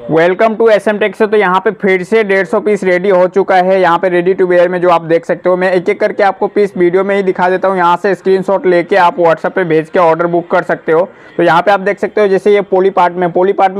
Welcome to SM take से। तो यहाँ पे फिर से 150 पीस रेडी हो चुका है। यहाँ पे रेडी टू वेयर में जो आप देख सकते हो, मैं एक एक करके आपको पीस वीडियो में ही दिखा देता हूँ। यहाँ से स्क्रीनशॉट लेके आप व्हाट्सएप पे भेज के ऑर्डर बुक कर सकते हो। तो यहाँ पे आप देख सकते हो, जैसे ये पोली पार्ट में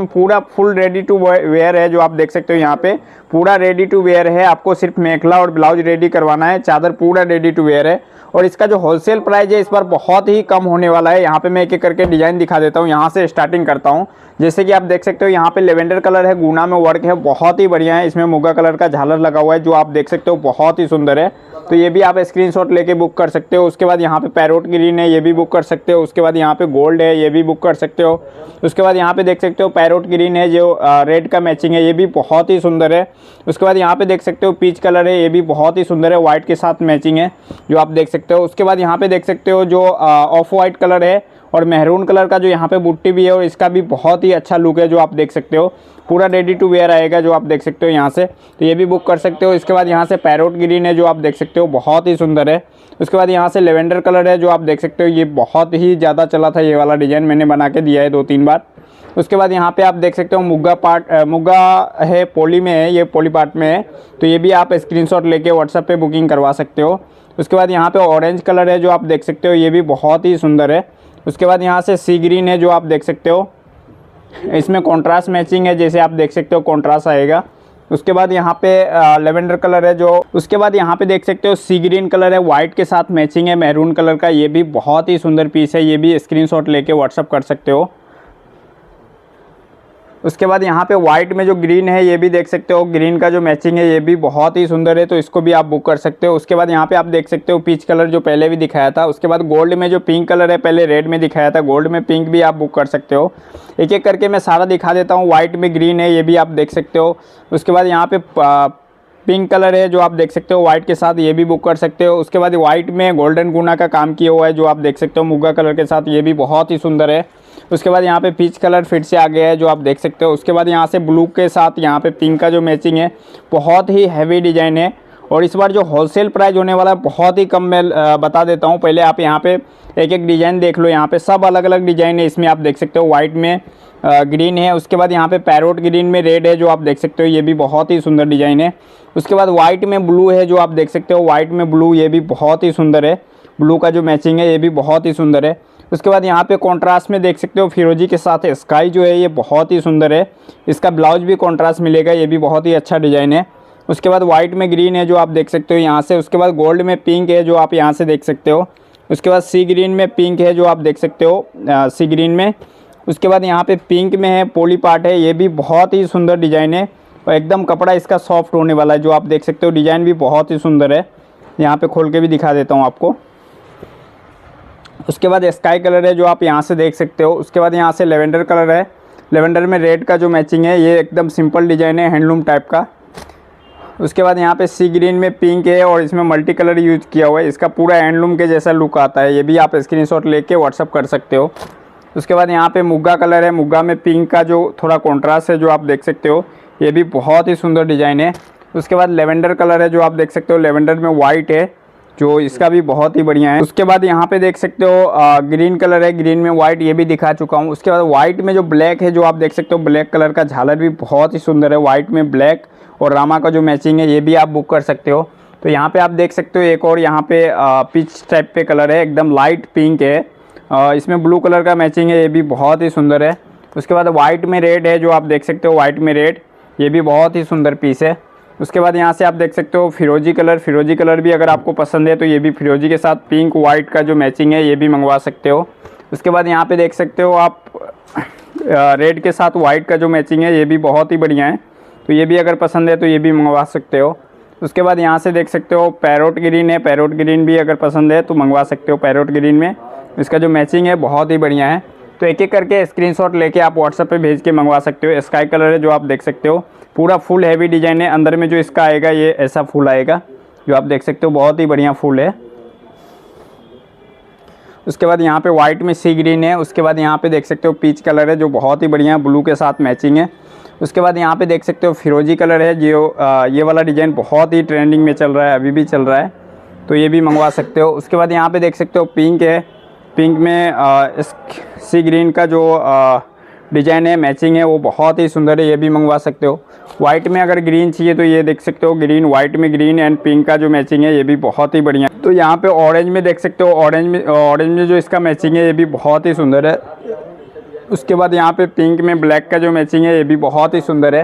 पूरा फुल रेडी टू वेयर है। जो आप देख सकते हो यहाँ पे पूरा रेडी टू वेयर है। आपको सिर्फ मेखला और ब्लाउज रेडी करवाना है, चादर पूरा रेडी टू वेयर है। और इसका जो होलसेल प्राइस है इस बार बहुत ही कम होने वाला है। यहाँ पे मैं एक एक करके डिजाइन दिखा देता हूँ। यहाँ से स्टार्टिंग करता हूँ। जैसे कि आप देख सकते हो यहाँ पे लेवेंडर कलर है, गुना में वर्क है, बहुत ही बढ़िया है। इसमें मुगा कलर का झालर लगा हुआ है, जो आप देख सकते हो बहुत ही सुंदर है। तो ये भी आप स्क्रीनशॉट लेके बुक कर सकते हो। उसके बाद यहाँ पे पैरोट ग्रीन है, ये भी बुक कर सकते हो। उसके बाद यहाँ पे गोल्ड है, ये भी बुक कर सकते हो। उसके बाद यहाँ पे देख सकते हो पैरोट ग्रीन है, जो रेड का मैचिंग है, ये भी बहुत ही सुंदर है। उसके बाद यहाँ पे देख सकते हो पीच कलर है, ये भी बहुत ही सुंदर है, व्हाइट के साथ मैचिंग है, जो आप देख सकते हो। उसके बाद यहाँ पे देख सकते हो जो ऑफ वाइट कलर है और मेहरून कलर का जो यहाँ पे बुट्टी भी है, और इसका भी बहुत ही अच्छा लुक है, जो आप देख सकते हो। पूरा रेडी टू वेयर आएगा, जो आप देख सकते हो यहाँ से। तो ये भी बुक कर सकते हो। इसके बाद यहाँ से पैरोट ग्रीन है, जो आप देख सकते हो बहुत ही सुंदर है। उसके बाद यहाँ से लेवेंडर कलर है, जो आप देख सकते हो, ये बहुत ही ज़्यादा चला था ये वाला डिज़ाइन, मैंने बना के दिया है 2-3 बार। उसके बाद यहाँ पे आप देख सकते हो मुग्गा है, पोली में है, ये पोली पार्ट में है। तो ये भी आप स्क्रीनशॉट लेके व्हाट्सएप पे बुकिंग करवा सकते हो। उसके बाद यहाँ पे ऑरेंज कलर है, जो आप देख सकते हो, ये भी बहुत ही सुंदर है। उसके बाद यहाँ से सी ग्रीन है, जो आप देख सकते हो, इसमें कॉन्ट्रास्ट मैचिंग है, जैसे आप देख सकते हो कॉन्ट्रास्ट आएगा। उसके बाद यहाँ पे लेवेंडर कलर है, जो उसके बाद यहाँ पे देख सकते हो सी ग्रीन कलर है, वाइट के साथ मैचिंग है, मैरून कलर का, ये भी बहुत ही सुंदर पीस है। ये भी स्क्रीनशॉट लेके व्हाट्सअप कर सकते हो। उसके बाद यहाँ पे वाइट में जो ग्रीन है, ये भी देख सकते हो, ग्रीन का जो मैचिंग है, ये भी बहुत ही सुंदर है, तो इसको भी आप बुक कर सकते हो। उसके बाद यहाँ पे आप देख सकते हो पीच कलर, जो पहले भी दिखाया था। उसके बाद गोल्ड में जो पिंक कलर है, पहले रेड में दिखाया था, गोल्ड में पिंक भी आप बुक कर सकते हो। एक एक करके मैं सारा दिखा देता हूँ। वाइट में ग्रीन है, ये भी आप देख सकते हो। उसके बाद यहाँ पे पिंक कलर है, जो आप देख सकते हो वाइट के साथ, ये भी बुक कर सकते हो। उसके बाद वाइट में गोल्डन गुना का काम किया हुआ है, जो आप देख सकते हो मुगा कलर के साथ, ये भी बहुत ही सुंदर है। उसके बाद यहाँ पे पीच कलर फिर से आ गया है, जो आप देख सकते हो। उसके बाद यहाँ से ब्लू के साथ यहाँ पे पिंक का जो मैचिंग है, बहुत ही हैवी डिजाइन है। और इस बार जो होलसेल प्राइस होने वाला है बहुत ही कम, मैं बता देता हूँ। पहले आप यहाँ पे एक एक डिज़ाइन देख लो। यहाँ पे सब अलग अलग डिज़ाइन है, इसमें आप देख सकते हो। वाइट में ग्रीन है, उसके बाद यहाँ पे पैरोट ग्रीन में रेड है, जो आप देख सकते हो, ये भी बहुत ही सुंदर डिज़ाइन है। उसके बाद वाइट में ब्लू है, जो आप देख सकते हो, वाइट में ब्लू, ये भी बहुत ही सुंदर है। ब्लू का जो मैचिंग है, ये भी बहुत ही सुंदर है। उसके बाद यहाँ पे कॉन्ट्रास्ट में देख सकते हो फिरोजी के साथ स्काई जो है, ये बहुत ही सुंदर है। इसका ब्लाउज भी कॉन्ट्रास्ट मिलेगा, ये भी बहुत ही अच्छा डिज़ाइन है। उसके बाद वाइट में ग्रीन है, जो आप देख सकते हो यहाँ से। उसके बाद गोल्ड में पिंक है, जो आप यहाँ से देख सकते हो। उसके बाद सी ग्रीन में पिंक है, जो आप देख सकते हो सी ग्रीन में। उसके बाद यहाँ पे पिंक में है, पोली पार्ट है, ये भी बहुत ही सुंदर डिज़ाइन है, और एकदम कपड़ा इसका सॉफ्ट होने वाला है, जो आप देख सकते हो। डिज़ाइन भी बहुत ही सुंदर है। यहाँ पे खोल के भी दिखा देता हूँ आपको। उसके बाद स्काई कलर है, जो आप यहाँ से देख सकते हो। उसके बाद यहाँ से लेवेंडर कलर है, लेवेंडर में रेड का जो मैचिंग है, ये एकदम सिंपल डिज़ाइन है, हैंडलूम टाइप का। उसके बाद यहाँ पे सी ग्रीन में पिंक है, और इसमें मल्टी कलर यूज किया हुआ है, इसका पूरा हैंडलूम के जैसा लुक आता है। ये भी आप स्क्रीनशॉट लेके व्हाट्सअप कर सकते हो। उसके बाद यहाँ पे मुग्गा कलर है, मुग्गा में पिंक का जो थोड़ा कॉन्ट्रास्ट है, जो आप देख सकते हो, ये भी बहुत ही सुंदर डिज़ाइन है। उसके बाद लेवेंडर कलर है, जो आप देख सकते हो, लेवेंडर में वाइट है, जो इसका भी बहुत ही बढ़िया है। उसके बाद यहाँ पे देख सकते हो ग्रीन कलर है, ग्रीन में वाइट, ये भी दिखा चुका हूँ। उसके बाद वाइट में जो ब्लैक है, जो आप देख सकते हो, ब्लैक कलर का झालर भी बहुत ही सुंदर है। वाइट में ब्लैक और रामा का जो मैचिंग है, ये भी आप बुक कर सकते हो। तो यहाँ पे आप देख सकते हो एक और यहाँ पे पिच टाइप पे कलर है, एकदम लाइट पिंक है, इसमें ब्लू कलर का मैचिंग है, ये भी बहुत ही सुंदर है। उसके बाद वाइट में रेड है, जो आप देख सकते हो, वाइट में रेड, ये भी बहुत ही सुंदर पीस है। उसके बाद यहाँ से आप देख सकते हो फिरोजी कलर भी अगर आपको पसंद है, तो ये भी फिरोजी के साथ पिंक वाइट का जो मैचिंग है, ये भी मंगवा सकते हो। उसके बाद यहाँ पे देख सकते हो आप रेड के साथ वाइट का जो मैचिंग है, ये भी बहुत ही बढ़िया है, तो ये भी अगर पसंद है तो ये भी मंगवा सकते हो। उसके बाद यहाँ से देख सकते हो पैरोट ग्रीन है, पैरोट ग्रीन भी अगर पसंद है तो मंगवा सकते हो। पैरोट ग्रीन में इसका जो मैचिंग है बहुत ही बढ़िया है। तो एक एक करके स्क्रीनशॉट लेके आप व्हाट्सएप पे भेज के मंगवा सकते हो। स्काई कलर है, जो आप देख सकते हो, पूरा फुल हैवी डिज़ाइन है। अंदर में जो इसका आएगा, ये ऐसा फुल आएगा, जो आप देख सकते हो, बहुत ही बढ़िया फुल है। उसके बाद यहाँ पे वाइट में सी ग्रीन है। उसके बाद यहाँ पे देख सकते हो पीच कलर है, जो बहुत ही बढ़िया ब्लू के साथ मैचिंग है। उसके बाद यहाँ पे देख सकते हो फिरोजी कलर है, जो ये वाला डिज़ाइन बहुत ही ट्रेंडिंग में चल रहा है, अभी भी चल रहा है, तो ये भी मंगवा सकते हो। उसके बाद यहाँ पे देख सकते हो पिंक है, पिंक में सी ग्रीन का जो डिजाइन है, मैचिंग है, वो बहुत ही सुंदर है, ये भी मंगवा सकते हो। वाइट में अगर ग्रीन चाहिए तो ये देख सकते हो, ग्रीन वाइट में ग्रीन एंड पिंक का जो मैचिंग है ये भी बहुत ही बढ़िया है। तो यहाँ पे ऑरेंज में देख सकते हो, ऑरेंज में जो इसका मैचिंग है ये भी बहुत ही सुंदर है। उसके बाद यहाँ पे पिंक में ब्लैक का जो मैचिंग है ये भी बहुत ही सुंदर है,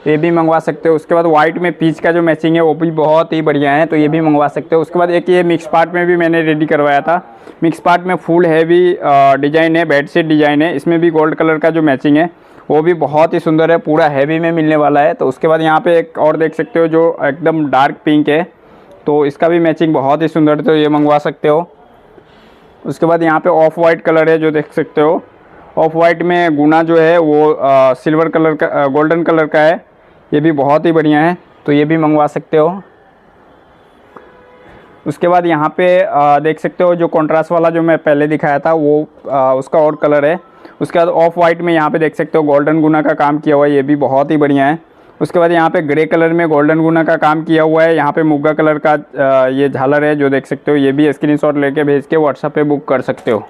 ये भी मंगवा सकते हो। उसके बाद वाइट में पीच का जो मैचिंग है वो भी बहुत ही बढ़िया है, तो ये भी मंगवा सकते हो। उसके बाद एक ये मिक्स पार्ट में भी मैंने रेडी करवाया था। मिक्स पार्ट में फुल हैवी डिजाइन है, बेडशीट डिजाइन है, इसमें भी गोल्ड कलर का जो मैचिंग है वो भी बहुत ही सुंदर है, पूरा हैवी में मिलने वाला है। तो उसके बाद यहाँ पे एक और देख सकते हो जो एकदम डार्क पिंक है, तो इसका भी मैचिंग बहुत ही सुंदर है, तो ये मंगवा सकते हो। उसके बाद यहाँ पे ऑफ वाइट कलर है जो देख सकते हो, ऑफ वाइट में गुना जो है वो सिल्वर कलर का, गोल्डन कलर का है, ये भी बहुत ही बढ़िया है, तो ये भी मंगवा सकते हो। उसके बाद यहाँ पे देख सकते हो जो कॉन्ट्रास्ट वाला जो मैं पहले दिखाया था वो उसका और कलर है। उसके बाद ऑफ वाइट में यहाँ पे देख सकते हो गोल्डन गुना का काम किया हुआ है, ये भी बहुत ही बढ़िया है। उसके बाद यहाँ पे ग्रे कलर में गोल्डन गुना का काम किया हुआ है, यहाँ पे मुग्गा कलर का ये झालर है जो देख सकते हो, ये भी स्क्रीनशॉट लेके भेज के व्हाट्सएप पे बुक कर सकते हो।